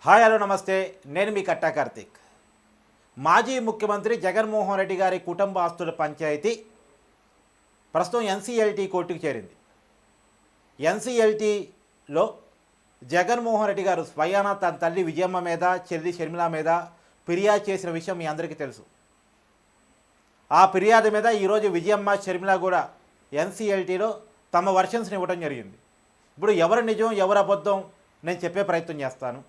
Hi hello నమస్తే, నేను మీ కట్టా కార్తిక్. మాజీ ముఖ్యమంత్రి జగన్మోహన్ రెడ్డి గారి కుటుంబ ఆస్తుల పంచాయతీ ప్రస్తుతం ఎన్సీఎల్టీ కోర్టుకు చేరింది. ఎన్సీఎల్టీలో జగన్మోహన్ రెడ్డి గారు స్వయాన తన తల్లి విజయమ్మ మీద, చెల్లి షర్మిల మీద ఫిర్యాదు చేసిన విషయం మీ అందరికీ తెలుసు. ఆ ఫిర్యాదు మీద ఈరోజు విజయమ్మ, షర్మిల కూడా ఎన్సీఎల్టీలో తమ వర్షన్స్ని ఇవ్వడం జరిగింది. ఇప్పుడు ఎవరు నిజం ఎవరు అబద్ధం నేను చెప్పే ప్రయత్నం చేస్తాను.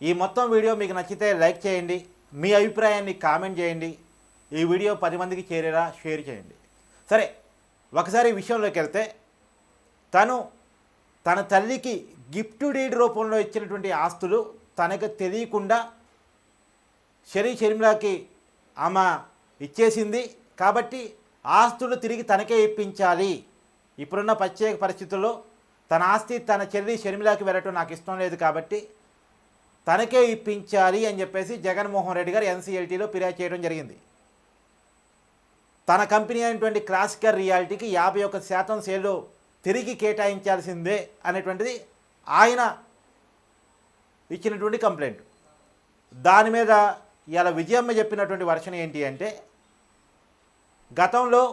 ఈ మొత్తం వీడియో మీకు నచ్చితే లైక్ చేయండి, మీ అభిప్రాయాన్ని కామెంట్ చేయండి, ఈ వీడియో 10 మందికి చేరేలా షేర్ చేయండి. సరే, ఒకసారి విషయంలోకి వెళ్తే, తన తల్లికి గిఫ్ట్ డీడ్ రూపంలో ఇచ్చినటువంటి ఆస్తులు తనకు తెలియకుండా షర్మిలకి ఆమె ఇచ్చేసింది. కాబట్టి ఆస్తులు తిరిగి తనకే ఇప్పించాలి. ఇప్పుడున్న ప్రత్యేక పరిస్థితుల్లో తన ఆస్తి తన చెల్లి షర్మిలకి వెళ్ళటం నాకు ఇష్టం లేదు, కాబట్టి తనకే ఇప్పించాలి అని చెప్పేసి జగన్మోహన్ రెడ్డి గారు ఎన్సీఎల్టీలో ఫిర్యాదు చేయడం జరిగింది. తన కంపెనీ అయినటువంటి క్లాసికల్ రియాలిటీకి 51% షేర్లు తిరిగి కేటాయించాల్సిందే అనేటువంటిది ఆయన ఇచ్చినటువంటి కంప్లైంట్. దాని మీద ఇలా విజయమ్మ చెప్పినటువంటి వర్షన్ ఏంటి అంటే, గతంలో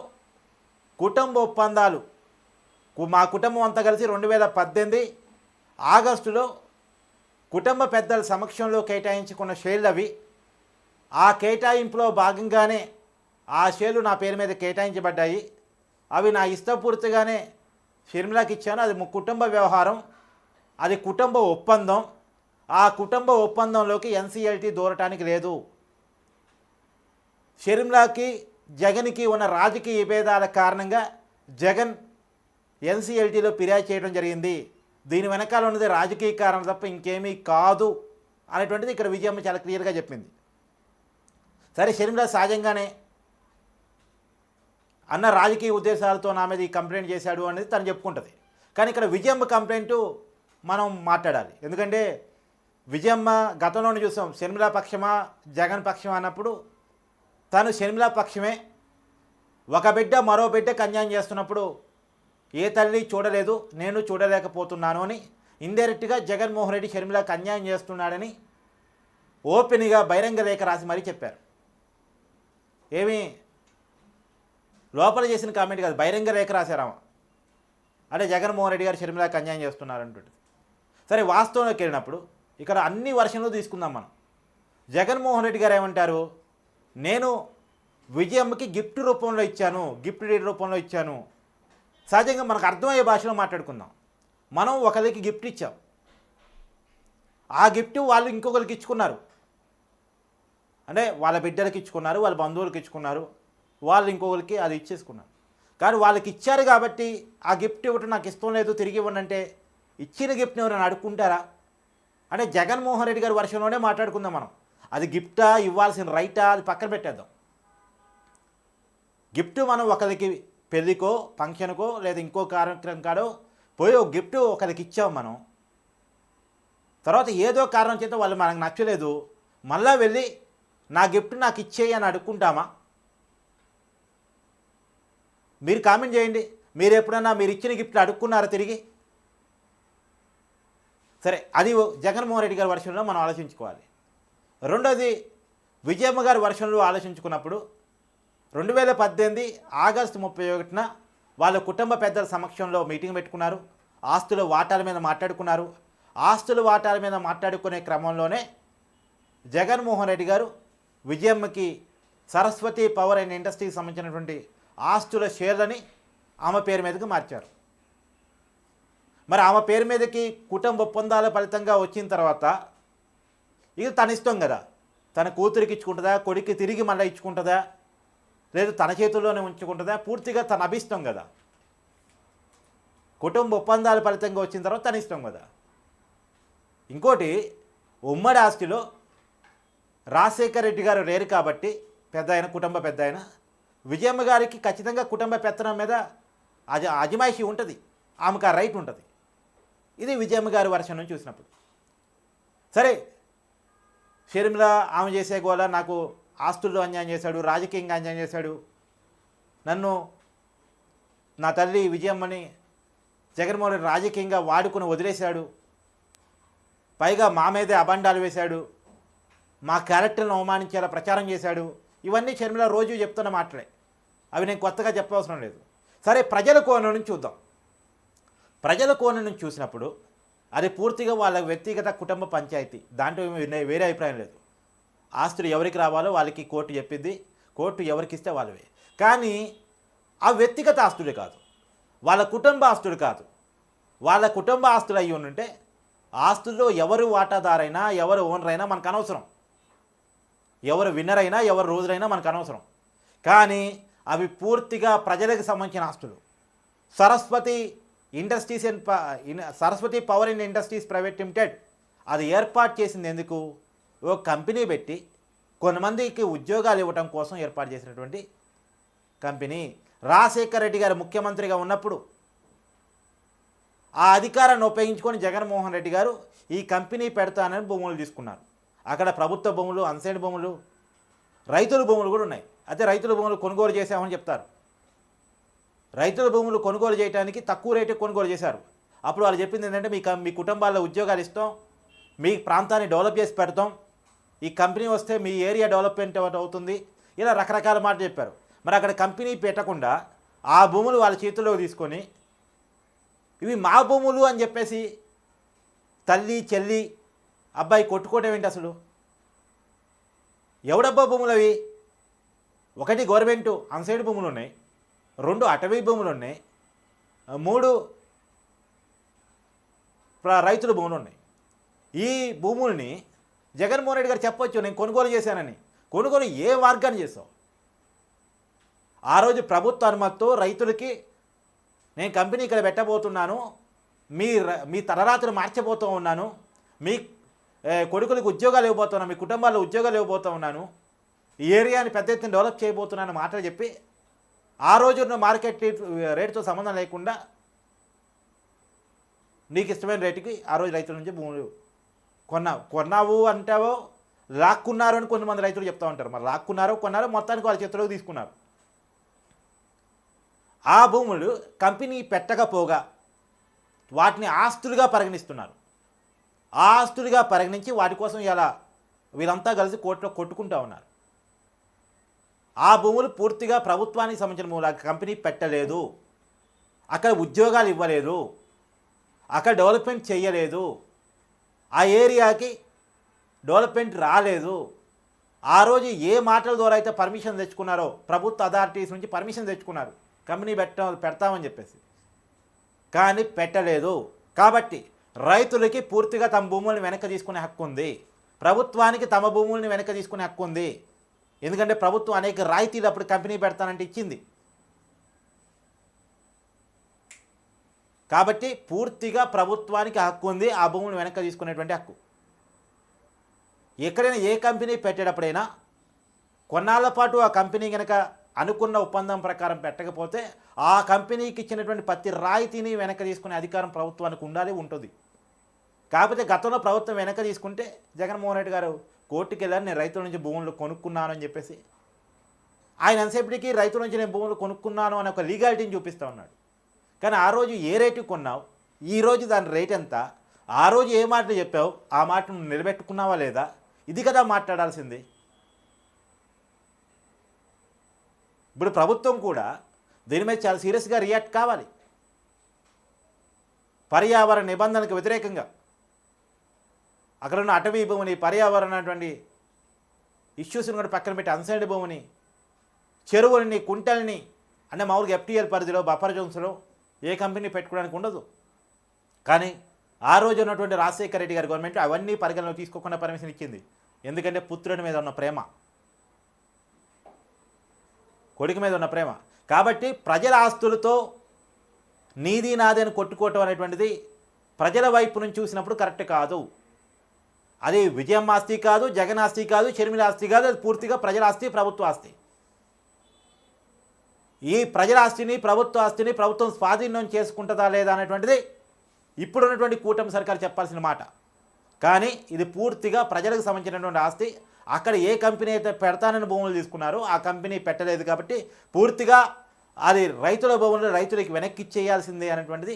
కుటుంబ ఒప్పందాలు మా కుటుంబం అంతా కలిసి 2018 ఆగస్టులో కుటుంబ పెద్దల సమక్షంలో కేటాయించుకున్న షేర్లు అవి. ఆ కేటాయింపులో భాగంగానే ఆ షేర్లు నా పేరు మీద కేటాయించబడ్డాయి. అవి నా ఇష్టపూర్తిగానే షర్మిలకి ఇచ్చాను. అది కుటుంబ వ్యవహారం, అది కుటుంబ ఒప్పందం. ఆ కుటుంబ ఒప్పందంలోకి ఎన్సీఎల్టీ దూరటానికి లేదు. షర్మిలకి జగన్కి ఉన్న రాజకీయ విభేదాల కారణంగా జగన్ ఎన్సీఎల్టీలో ఫిర్యాదు చేయడం జరిగింది. దీని వెనకాల ఉన్నది రాజకీయ కారణం తప్ప ఇంకేమీ కాదు అనేటువంటిది ఇక్కడ విజయమ్మ చాలా క్లియర్గా చెప్పింది. సరే, షర్మిల సహజంగానే అన్న రాజకీయ ఉద్దేశాలతో నా మీద ఈ కంప్లైంట్ చేశాడు అనేది తను చెప్పుకుంటుంది. కానీ ఇక్కడ విజయమ్మ కంప్లైంట్ మనం మాట్లాడాలి. ఎందుకంటే విజయమ్మ గతంలోనే చూసాం, షర్మిల పక్షమా జగన్ పక్షమా అన్నప్పుడు తను షర్మిల పక్షమే. ఒక బిడ్డ మరో బిడ్డకు అన్యాయం చేస్తున్నప్పుడు ఏ తల్లి చూడలేదు, నేను చూడలేకపోతున్నాను అని ఇండైరెక్ట్గా జగన్మోహన్ రెడ్డి షర్మిలకు అన్యాయం చేస్తున్నాడని ఓపెన్గా బహిరంగ లేఖ రాసి మరీ చెప్పారు. ఏమీ లోపల చేసిన కామెంట్ కాదు, బహిరంగ లేఖ రాశారామ. అంటే జగన్మోహన్ రెడ్డి గారు షర్మిలకు అన్యాయం చేస్తున్నారంటుంది. సరే, వాస్తవంలోకి వెళ్ళినప్పుడు ఇక్కడ అన్ని వర్షన్లు తీసుకుందాం మనం. జగన్మోహన్ రెడ్డి గారు ఏమంటారు, నేను విజయమ్మకి గిఫ్ట్ రూపంలో ఇచ్చాను, గిఫ్ట్ డీడ్ రూపంలో ఇచ్చాను. సహజంగా మనకు అర్థమయ్యే భాషలో మాట్లాడుకుందాం. మనం ఒకరికి గిఫ్ట్ ఇచ్చాం, ఆ గిఫ్ట్ వాళ్ళు ఇంకొకరికి ఇచ్చుకున్నారు. అంటే వాళ్ళ బిడ్డలకి ఇచ్చుకున్నారు, వాళ్ళ బంధువులకి ఇచ్చుకున్నారు, వాళ్ళు ఇంకొకరికి అది ఇచ్చేసుకున్నారు. కానీ వాళ్ళకి ఇచ్చారు కాబట్టి ఆ గిఫ్ట్ ఇవ్వటం నాకు ఇష్టం లేదు, తిరిగి ఇవ్వండి అంటే ఇచ్చిన గిఫ్ట్ని ఎవరైనా అడుక్కుంటారా? అంటే జగన్మోహన్ రెడ్డి గారి వర్షంలోనే మాట్లాడుకుందాం మనం. అది గిఫ్టా, ఇవ్వాల్సిన రైటా, అది పక్కన పెట్టేద్దాం. గిఫ్ట్ మనం ఒకరికి పెళ్ళికో, ఫంక్షన్కో లేదా ఇంకో కార్యక్రమం కాడో పోయి ఒక గిఫ్ట్ ఒకరికి ఇచ్చాం మనం. తర్వాత ఏదో కారణం చేత వాళ్ళు మనకు నచ్చలేదు, మళ్ళా వెళ్ళి నా గిఫ్ట్ నాకు ఇచ్చేయి అని అడుక్కుంటామా? మీరు కామెంట్ చేయండి. మీరు ఎప్పుడన్నా మీరు ఇచ్చిన గిఫ్ట్లు అడుక్కున్నారా తిరిగి? సరే, అది జగన్మోహన్ రెడ్డి గారి వర్షంలో మనం ఆలోచించుకోవాలి. రెండోది, విజయమ్మ గారి వర్షంలో ఆలోచించుకున్నప్పుడు 2018 ఆగస్టు 31న వాళ్ళ కుటుంబ పెద్దల సమక్షంలో మీటింగ్ పెట్టుకున్నారు. ఆస్తుల వాటాల మీద మాట్లాడుకున్నారు. ఆస్తుల వాటాల మీద మాట్లాడుకునే క్రమంలోనే జగన్మోహన్ రెడ్డి గారు విజయమ్మకి సరస్వతి పవర్ అండ్ ఇండస్ట్రీకి సంబంధించినటువంటి ఆస్తుల షేర్లని ఆమె పేరు మీదకి మార్చారు. మరి ఆమె పేరు మీదకి కుటుంబ ఒప్పందాల ఫలితంగా వచ్చిన తర్వాత ఇది తన ఇష్టం కదా. తన కూతురికి ఇచ్చుకుంటుందా, కొడుక్కి తిరిగి మళ్ళీ ఇచ్చుకుంటుందా, లేదు తన చేతుల్లోనే ఉంచుకుంటుందా, పూర్తిగా తన అభిష్టం కదా. కుటుంబ ఒప్పందాల ఫలితంగా వచ్చిన తర్వాత తన ఇష్టం కదా. ఇంకోటి, ఉమ్మడి ఆస్తిలో రాజశేఖర్ రెడ్డి గారు లేరు కాబట్టి పెద్ద ఆయన, కుటుంబ పెద్ద ఆయన, విజయమ్మ గారికి ఖచ్చితంగా కుటుంబ పెత్తనం మీద అజమాయిషీ ఉంటుంది, ఆమెకు ఆ రైట్ ఉంటుంది. ఇది విజయమ్మ గారి వర్షం నుంచి చూసినప్పుడు. సరే, షర్మిల ఆమె చేసే గోల నాకు ఆస్తుల్లో అన్యాయం చేశాడు, రాజకీయంగా అన్యాయం చేశాడు, నన్ను నా తల్లి విజయమ్మని జగన్మోహన్ రెడ్డి రాజకీయంగా వాడుకుని వదిలేశాడు, పైగా మా మీదే అబండాలు వేశాడు, మా క్యారెక్టర్ను అవమానించేలా ప్రచారం చేశాడు. ఇవన్నీ షర్మిల రోజు చెప్తున్న మాటలే, అవి నేను కొత్తగా చెప్పవసరం లేదు. సరే, ప్రజల కోణం నుంచి చూద్దాం. ప్రజల కోణం నుంచి చూసినప్పుడు అది పూర్తిగా వాళ్ళ వ్యక్తిగత కుటుంబ పంచాయతీ, దాంట్లో వేరే అభిప్రాయం లేదు. ఆస్తులు ఎవరికి రావాలో వాళ్ళకి కోర్టు చెప్పింది, కోర్టు ఎవరికి ఇస్తే వాళ్ళవే. కానీ ఆ వ్యక్తిగత ఆస్తులు కాదు, వాళ్ళ కుటుంబ ఆస్తులు కాదు. వాళ్ళ కుటుంబ ఆస్తులు అయ్యి ఉంటే ఆస్తుల్లో ఎవరు వాటాదారైనా ఎవరు ఓనర్ అయినా మనకు అనవసరం, ఎవరు విన్నర్ అయినా ఎవరు రోజులైనా మనకు అనవసరం. కానీ అవి పూర్తిగా ప్రజలకు సంబంధించిన ఆస్తులు. Saraswati industries Saraswati power and industries private limited అది ఏర్పాటు చేసింది ఎందుకు? ఓ కంపెనీ పెట్టి కొంతమందికి ఉద్యోగాలు ఇవ్వటం కోసం ఏర్పాటు చేసినటువంటి కంపెనీ. రాజశేఖర్ రెడ్డి గారు ముఖ్యమంత్రిగా ఉన్నప్పుడు ఆ అధికారాన్ని ఉపయోగించుకొని జగన్మోహన్ రెడ్డి గారు ఈ కంపెనీ పెడతానని భూములు తీసుకున్నారు. అక్కడ ప్రభుత్వ భూములు, అన్సైన్డ్ భూములు, రైతుల భూములు కూడా ఉన్నాయి. అయితే రైతుల భూములు కొనుగోలు చేశామని చెప్తారు. రైతుల భూములు కొనుగోలు చేయడానికి తక్కువ రేటుకి కొనుగోలు చేశారు. అప్పుడు వాళ్ళు చెప్పింది ఏంటంటే, మీ కుటుంబాల్లో ఉద్యోగాలు ఇస్తాం, మీ ప్రాంతాన్ని డెవలప్ చేసి పెడతాం, ఈ కంపెనీ వస్తే మీ ఏరియా డెవలప్మెంట్ అవుతుంది, ఇలా రకరకాల మాటలు చెప్పారు. మరి అక్కడ కంపెనీ పెట్టకుండా ఆ భూములు వాళ్ళ చేతుల్లో తీసుకొని ఇవి మా భూములు అని చెప్పేసి తల్లి చెల్లి అబ్బాయి కొట్టుకోవటం ఏంటి అసలు? ఎవడబ్బా భూములు అవి? ఒకటి గవర్నమెంటు అన్సైడ్ భూములు ఉన్నాయి, 2 అటవీ భూములు ఉన్నాయి, 3 రైతుల భూములు ఉన్నాయి. ఈ భూముల్ని జగన్మోహన్ రెడ్డి గారు చెప్పొచ్చు, నేను కొనుగోలు చేశానని. కొనుగోలు ఏ మార్గాన్ని చేస్తావు? ఆ రోజు ప్రభుత్వ అనుమతితో రైతులకి నేను కంపెనీ ఇక్కడ పెట్టబోతున్నాను, మీ తలరాత్రులు మార్చబోతూ ఉన్నాను, మీ కొడుకులకు ఉద్యోగాలు ఇవ్వబోతున్నాను, మీ కుటుంబాల్లో ఉద్యోగాలు ఇవ్వబోతూ ఉన్నాను, ఈ ఏరియాని పెద్ద ఎత్తున డెవలప్ చేయబోతున్నాను మాటలు చెప్పి ఆ రోజున్న మార్కెట్ రేటుతో సంబంధం లేకుండా నీకు ఇష్టమైన రేటుకి ఆ రోజు రైతుల నుంచి భూములు కొన్నావు అంటావో లాక్కున్నారు అని కొంతమంది రైతులు చెప్తూ ఉంటారు. మరి లాక్కున్నారో కొన్నారో మొత్తానికి వాళ్ళ చేతిలోకి తీసుకున్నారు. ఆ భూములు కంపెనీ పెట్టకపోగా వాటిని ఆస్తులుగా పరిగణిస్తున్నారు. ఆ ఆస్తులుగా పరిగణించి వాటి కోసం ఇలా వీరంతా కలిసి కోర్టులో కొట్టుకుంటూ ఉన్నారు. ఆ భూములు పూర్తిగా ప్రభుత్వానికి సంబంధించిన భూములు. కంపెనీ పెట్టలేదు, అక్కడ ఉద్యోగాలు ఇవ్వలేదు, అక్కడ డెవలప్మెంట్ చేయలేదు, ఆ ఏరియాకి డెవలప్మెంట్ రాలేదు. ఆ రోజు ఏ మాటల ద్వారా అయితే పర్మిషన్ తెచ్చుకున్నారో, ప్రభుత్వ అథారిటీస్ నుంచి పర్మిషన్ తెచ్చుకున్నారు కంపెనీ పెడతామని చెప్పేసి, కానీ పెట్టలేదు. కాబట్టి రైతులకి పూర్తిగా తమ భూములను వెనక్కి తీసుకునే హక్కు ఉంది, ప్రభుత్వానికి తమ భూముల్ని వెనక్కి తీసుకునే హక్కు ఉంది. ఎందుకంటే ప్రభుత్వం అనేక రాయితీలు అప్పుడు కంపెనీ పెడతానంటే ఇచ్చింది. కాబట్టి పూర్తిగా ప్రభుత్వానికి హక్కు ఉంది ఆ భూములను వెనక్కి తీసుకునేటువంటి హక్కు. ఎక్కడైనా ఏ కంపెనీ పెట్టేటప్పుడైనా కొన్నాళ్ల పాటు ఆ కంపెనీ కనుక అనుకున్న ఒప్పందం ప్రకారం పెట్టకపోతే ఆ కంపెనీకి ఇచ్చినటువంటి ప్రతి రాయితీని వెనక్కి తీసుకునే అధికారం ప్రభుత్వానికి ఉంటుంది. కాకపోతే గతంలో ప్రభుత్వం వెనక్కి తీసుకుంటే జగన్మోహన్ రెడ్డి గారు కోర్టుకి వెళ్ళారు, నేను రైతుల నుంచి భూములు కొనుక్కున్నాను అని చెప్పేసి. ఆయన ఎంతసేపటికి రైతుల నుంచి నేను భూములు కొనుక్కున్నాను అని ఒక లీగాలిటీని చూపిస్తూ ఉన్నాడు. కానీ ఆ రోజు ఏ రేటుకి కొన్నావు, ఈరోజు దాని రేట్ ఎంత, ఆ రోజు ఏ మాటలు చెప్పావు, ఆ మాటను నిలబెట్టుకున్నావా లేదా, ఇది కదా మాట్లాడాల్సింది. ఇప్పుడు ప్రభుత్వం కూడా దీని మీద చాలా సీరియస్గా రియాక్ట్ కావాలి. పర్యావరణ నిబంధనలకు వ్యతిరేకంగా అక్కడ ఉన్న అటవీ భూమిని, పర్యావరణటువంటి ఇష్యూస్ని కూడా పక్కన పెట్టి అన్సైడ్ భూమిని, చెరువులని, కుంటల్ని, అంటే మామూలుగా ఎఫ్టీఎల్ పరిధిలో బఫర్ జోన్స్లో ఏ కంపెనీ పెట్టుకోవడానికి ఉండదు. కానీ ఆ రోజు ఉన్నటువంటి రాజశేఖర రెడ్డి గారి గవర్నమెంట్ అవన్నీ పరిగణలో తీసుకోకుండా పర్మిషన్ ఇచ్చింది. ఎందుకంటే పుత్రుడి మీద ఉన్న ప్రేమ, కొడుకు మీద ఉన్న ప్రేమ. కాబట్టి ప్రజల ఆస్తులతో నీది నాది అని కొట్టుకోవటం అనేటువంటిది ప్రజల వైపు నుంచి చూసినప్పుడు కరెక్ట్ కాదు. అది విజయం ఆస్తి కాదు, జగన్ ఆస్తి కాదు, షర్మిల ఆస్తి కాదు, అది పూర్తిగా ప్రజల ఆస్తి, ప్రభుత్వ ఆస్తి. ఈ ప్రజల ఆస్తిని, ప్రభుత్వ ఆస్తిని ప్రభుత్వం స్వాధీనం చేసుకుంటుందా లేదా అనేటువంటిది ఇప్పుడున్నటువంటి కూటమి సర్కారు చెప్పాల్సిన మాట. కానీ ఇది పూర్తిగా ప్రజలకు సంబంధించినటువంటి ఆస్తి. అక్కడ ఏ కంపెనీ అయితే పెడతానని భూములు తీసుకున్నారో ఆ కంపెనీ పెట్టలేదు. కాబట్టి పూర్తిగా అది రైతుల భూములు రైతులకి వెనక్కి ఇచ్చేయాల్సిందే అనేటువంటిది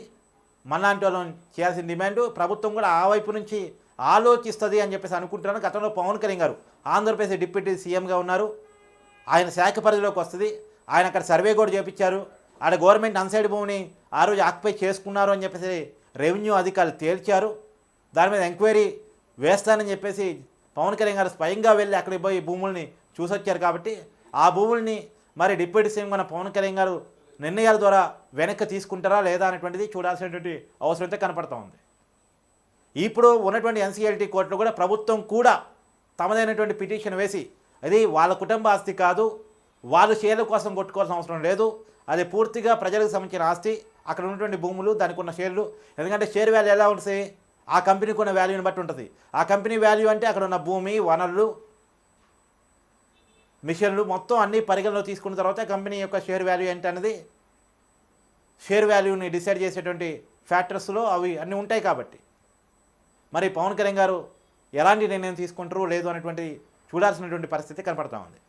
మనలాంటి వాళ్ళని చేయాల్సిన డిమాండ్. ప్రభుత్వం కూడా ఆ వైపు నుంచి ఆలోచిస్తుంది అని చెప్పేసి అనుకుంటున్నాను. గతంలో పవన్ కళ్యాణ్ గారు ఆంధ్రప్రదేశ్ డిప్యూటీ సీఎంగా ఉన్నారు. ఆయన శాఖ పరిధిలోకి వస్తుంది. ఆయన అక్కడ సర్వే కూడా చేపించారు. ఆడ గవర్నమెంట్ అన్సైడ్ భూమిని ఆ రోజు ఆక్యుపై చేసుకున్నారు అని చెప్పేసి రెవెన్యూ అధికారులు తేల్చారు. దాని మీద ఎంక్వైరీ వేస్తానని చెప్పేసి పవన్ కళ్యాణ్ గారు స్వయంగా వెళ్ళి అక్కడికి పోయి భూముల్ని చూసొచ్చారు. కాబట్టి ఆ భూముల్ని మరి డిప్యూటీ సీఎం మన పవన్ కళ్యాణ్ గారు నిర్ణయాల ద్వారా వెనక్కి తీసుకుంటారా లేదా అనేటువంటిది చూడాల్సినటువంటి అవసరం అయితే కనపడుతూ ఉంది. ఇప్పుడు ఉన్నటువంటి ఎన్సీఎల్టీ కోర్టులో కూడా ప్రభుత్వం కూడా తమదైనటువంటి పిటిషన్ వేసి అది వాళ్ళ కుటుంబ ఆస్తి కాదు, వాళ్ళు షేర్ల కోసం కొట్టుకోవాల్సిన అవసరం లేదు, అది పూర్తిగా ప్రజలకు సంబంధించిన ఆస్తి, అక్కడ ఉన్నటువంటి భూములు, దానికి ఉన్న షేర్లు. ఎందుకంటే షేర్ వాల్యూ ఎలా ఉంటుంది, ఆ కంపెనీకి ఉన్న వాల్యూని బట్టి ఉంటుంది. ఆ కంపెనీ వాల్యూ అంటే అక్కడ ఉన్న భూమి, వనరులు, మిషన్లు మొత్తం అన్నీ పరిగణలో తీసుకున్న తర్వాత కంపెనీ యొక్క షేర్ వాల్యూ ఏంటి అనేది షేర్ వాల్యూని డిసైడ్ చేసేటువంటి ఫ్యాక్టర్స్లో అవి అన్నీ ఉంటాయి. కాబట్టి మరి పవన్ కళ్యాణ్ గారు ఎలాంటి నిర్ణయం తీసుకుంటారు లేదు అనేటువంటి చూడాల్సినటువంటి పరిస్థితి కనపడతా ఉంది.